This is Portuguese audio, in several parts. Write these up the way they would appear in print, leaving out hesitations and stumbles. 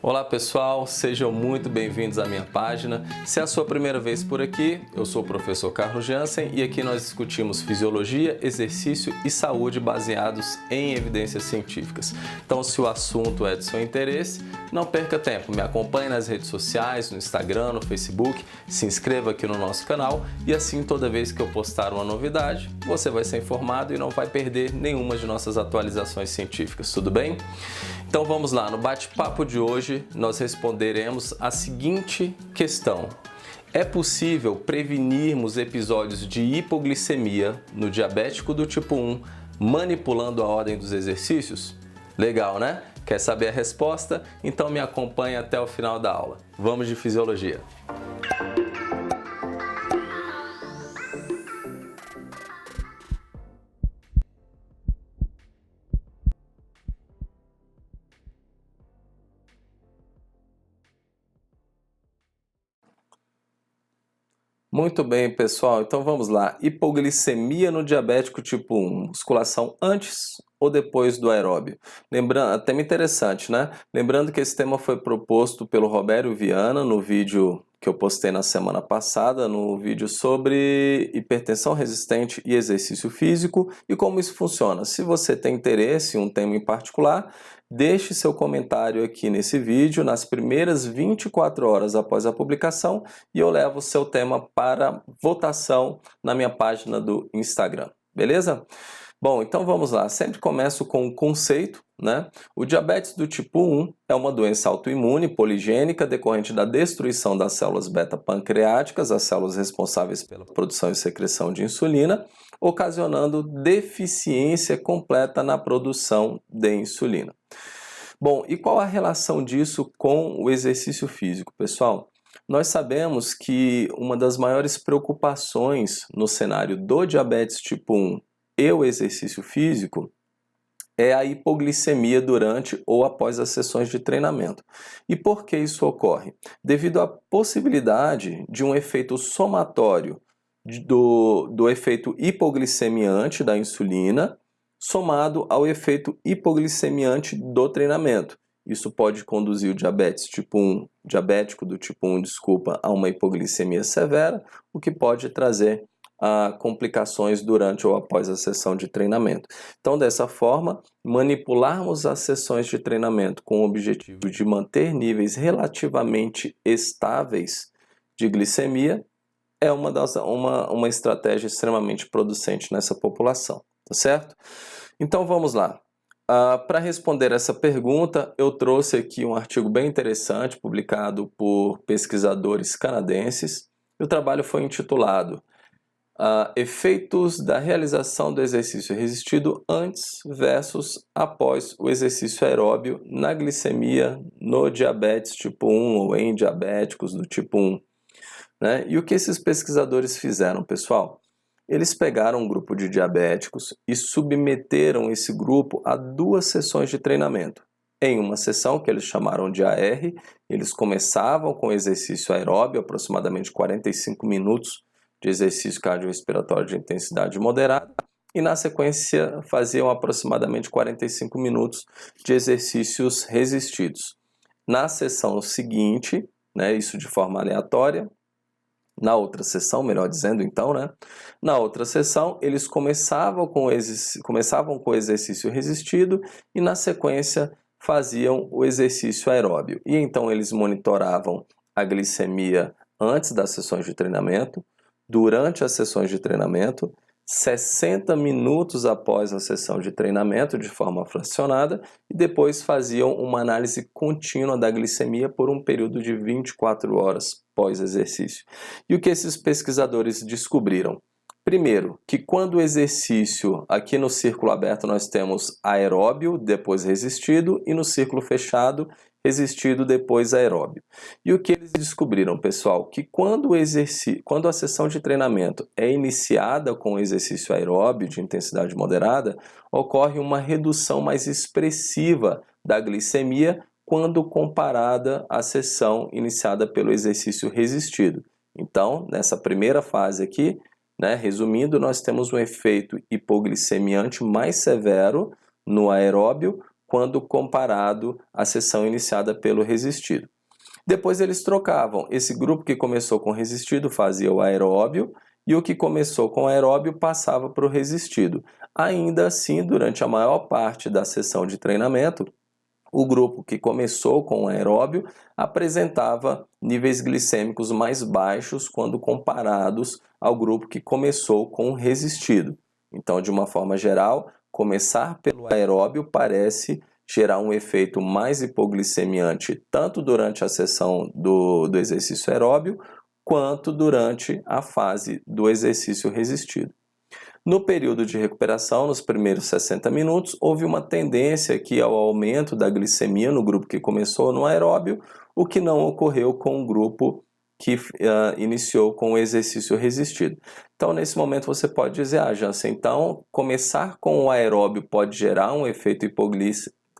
Olá pessoal, sejam muito bem-vindos à minha página. Se é a sua primeira vez por aqui, eu sou o professor Carlos Jansen e aqui nós discutimos fisiologia, exercício e saúde baseados em evidências científicas. Então, se o assunto é de seu interesse, não perca tempo, me acompanhe nas redes sociais, no Instagram, no Facebook, se inscreva aqui no nosso canal e assim toda vez que eu postar uma novidade, você vai ser informado e não vai perder nenhuma de nossas atualizações científicas, tudo bem? Então vamos lá, no bate-papo de hoje nós responderemos a seguinte questão: é possível prevenirmos episódios de hipoglicemia no diabético do tipo 1 manipulando a ordem dos exercícios? Legal, né? Quer saber a resposta? Então me acompanhe até o final da aula. Vamos de fisiologia. Muito bem, pessoal. Então vamos lá. Hipoglicemia no diabético tipo 1. Musculação antes ou depois do aeróbio? Lembrando, tema interessante, né? Lembrando que esse tema foi proposto pelo Robério Viana no vídeo que eu postei na semana passada, no vídeo sobre hipertensão resistente e exercício físico e como isso funciona. Se você tem interesse em um tema em particular, deixe seu comentário aqui nesse vídeo nas primeiras 24 horas após a publicação e eu levo o seu tema para votação na minha página do Instagram, beleza? Bom, então vamos lá. Sempre começo com um conceito, né? O diabetes do tipo 1 é uma doença autoimune poligênica decorrente da destruição das células beta-pancreáticas, as células responsáveis pela produção e secreção de insulina, ocasionando deficiência completa na produção de insulina. Bom, e qual a relação disso com o exercício físico, pessoal? Nós sabemos que uma das maiores preocupações no cenário do diabetes tipo 1 e o exercício físico é a hipoglicemia durante ou após as sessões de treinamento. E por que isso ocorre? Devido à possibilidade de um efeito somatório do efeito hipoglicemiante da insulina, somado ao efeito hipoglicemiante do treinamento. Isso pode conduzir o diabético do tipo 1, a uma hipoglicemia severa, o que pode trazer complicações durante ou após a sessão de treinamento. Então, dessa forma, manipularmos as sessões de treinamento com o objetivo de manter níveis relativamente estáveis de glicemia é uma estratégia extremamente producente nessa população, tá certo? Então, vamos lá. Para responder essa pergunta, eu trouxe aqui um artigo bem interessante, publicado por pesquisadores canadenses. O trabalho foi intitulado Efeitos da realização do exercício resistido antes versus após o exercício aeróbio na glicemia no diabetes tipo 1 ou em diabéticos do tipo 1. Né? E o que esses pesquisadores fizeram, pessoal? Eles pegaram um grupo de diabéticos e submeteram esse grupo a 2 sessões de treinamento. Em uma sessão, que eles chamaram de AR, eles começavam com exercício aeróbio, aproximadamente 45 minutos de exercício cardiorrespiratório de intensidade moderada, e na sequência faziam aproximadamente 45 minutos de exercícios resistidos. Na sessão seguinte, né, isso de forma aleatória, na outra sessão, melhor dizendo então, né? Na outra sessão, eles começavam com o exercício resistido e na sequência faziam o exercício aeróbio. E então eles monitoravam a glicemia antes das sessões de treinamento, durante as sessões de treinamento, 60 minutos após a sessão de treinamento de forma fracionada e depois faziam uma análise contínua da glicemia por um período de 24 horas pós-exercício. E o que esses pesquisadores descobriram? Primeiro, que quando o exercício, aqui no círculo aberto nós temos aeróbio, depois resistido, e no círculo fechado, resistido, depois aeróbio. E o que eles descobriram, pessoal? Que quando a sessão de treinamento é iniciada com o exercício aeróbio de intensidade moderada, ocorre uma redução mais expressiva da glicemia quando comparada à sessão iniciada pelo exercício resistido. Então, nessa primeira fase aqui, né, resumindo, nós temos um efeito hipoglicemiante mais severo no aeróbio, quando comparado à sessão iniciada pelo resistido. Depois eles trocavam. Esse grupo que começou com resistido fazia o aeróbio e o que começou com aeróbio passava para o resistido. Ainda assim, durante a maior parte da sessão de treinamento, o grupo que começou com o aeróbio apresentava níveis glicêmicos mais baixos quando comparados ao grupo que começou com o resistido. Então, de uma forma geral, começar pelo aeróbio parece gerar um efeito mais hipoglicemiante tanto durante a sessão do exercício aeróbio quanto durante a fase do exercício resistido. No período de recuperação, nos primeiros 60 minutos, houve uma tendência aqui ao aumento da glicemia no grupo que começou no aeróbio, o que não ocorreu com o grupo que iniciou com o exercício resistido. Então, nesse momento, você pode dizer, Jansen, então, começar com o aeróbio pode gerar um efeito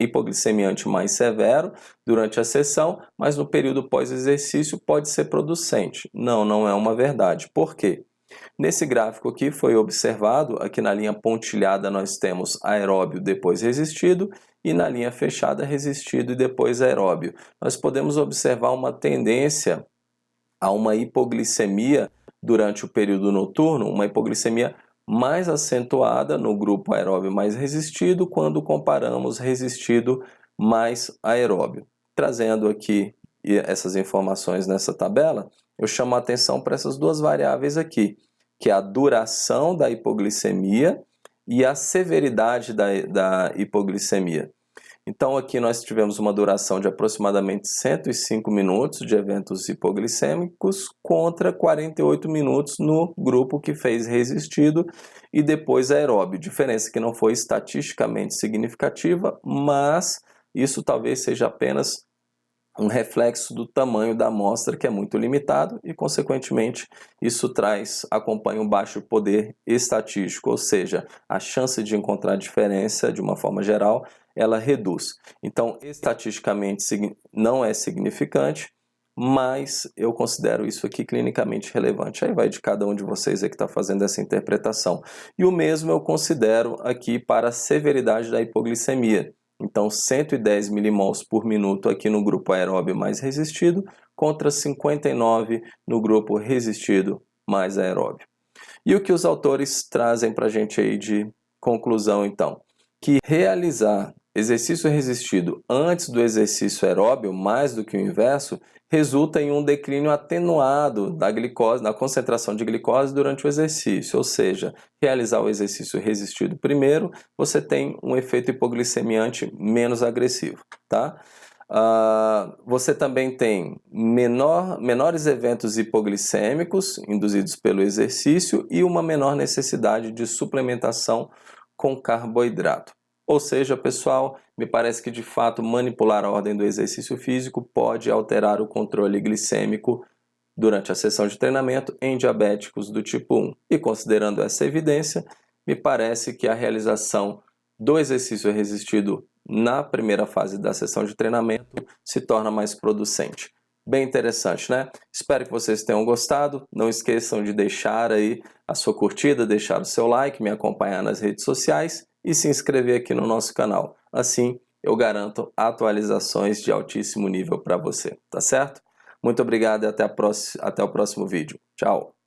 hipoglicemiante mais severo durante a sessão, mas no período pós-exercício pode ser producente. Não, não é uma verdade. Por quê? Nesse gráfico aqui foi observado, aqui na linha pontilhada nós temos aeróbio depois resistido e na linha fechada resistido e depois aeróbio. Nós podemos observar uma tendência a uma hipoglicemia durante o período noturno, uma hipoglicemia mais acentuada no grupo aeróbio mais resistido quando comparamos resistido mais aeróbio. Trazendo aqui essas informações nessa tabela, eu chamo a atenção para essas duas variáveis aqui, que é a duração da hipoglicemia e a severidade da hipoglicemia. Então aqui nós tivemos uma duração de aproximadamente 105 minutos de eventos hipoglicêmicos contra 48 minutos no grupo que fez resistido e depois aeróbio. Diferença que não foi estatisticamente significativa, mas isso talvez seja apenas um reflexo do tamanho da amostra, que é muito limitado, e, consequentemente, isso acompanha um baixo poder estatístico, ou seja, a chance de encontrar diferença, de uma forma geral, ela reduz. Então, estatisticamente não é significante, mas eu considero isso aqui clinicamente relevante. Aí vai de cada um de vocês aí que está fazendo essa interpretação. E o mesmo eu considero aqui para a severidade da hipoglicemia. Então, 110 milimols por minuto aqui no grupo aeróbio mais resistido, contra 59 no grupo resistido mais aeróbio. E o que os autores trazem para a gente aí de conclusão, então? Que realizar exercício resistido antes do exercício aeróbio, mais do que o inverso, resulta em um declínio atenuado da glicose, na concentração de glicose durante o exercício, ou seja, realizar o exercício resistido primeiro, você tem um efeito hipoglicemiante menos agressivo, tá? Você também tem menores eventos hipoglicêmicos induzidos pelo exercício e uma menor necessidade de suplementação com carboidrato. Ou seja, pessoal, me parece que de fato manipular a ordem do exercício físico pode alterar o controle glicêmico durante a sessão de treinamento em diabéticos do tipo 1. E considerando essa evidência, me parece que a realização do exercício resistido na primeira fase da sessão de treinamento se torna mais producente. Bem interessante, né? Espero que vocês tenham gostado. Não esqueçam de deixar aí a sua curtida, deixar o seu like, me acompanhar nas redes sociais e se inscrever aqui no nosso canal. Assim, eu garanto atualizações de altíssimo nível para você, tá certo? Muito obrigado e até o próximo vídeo. Tchau!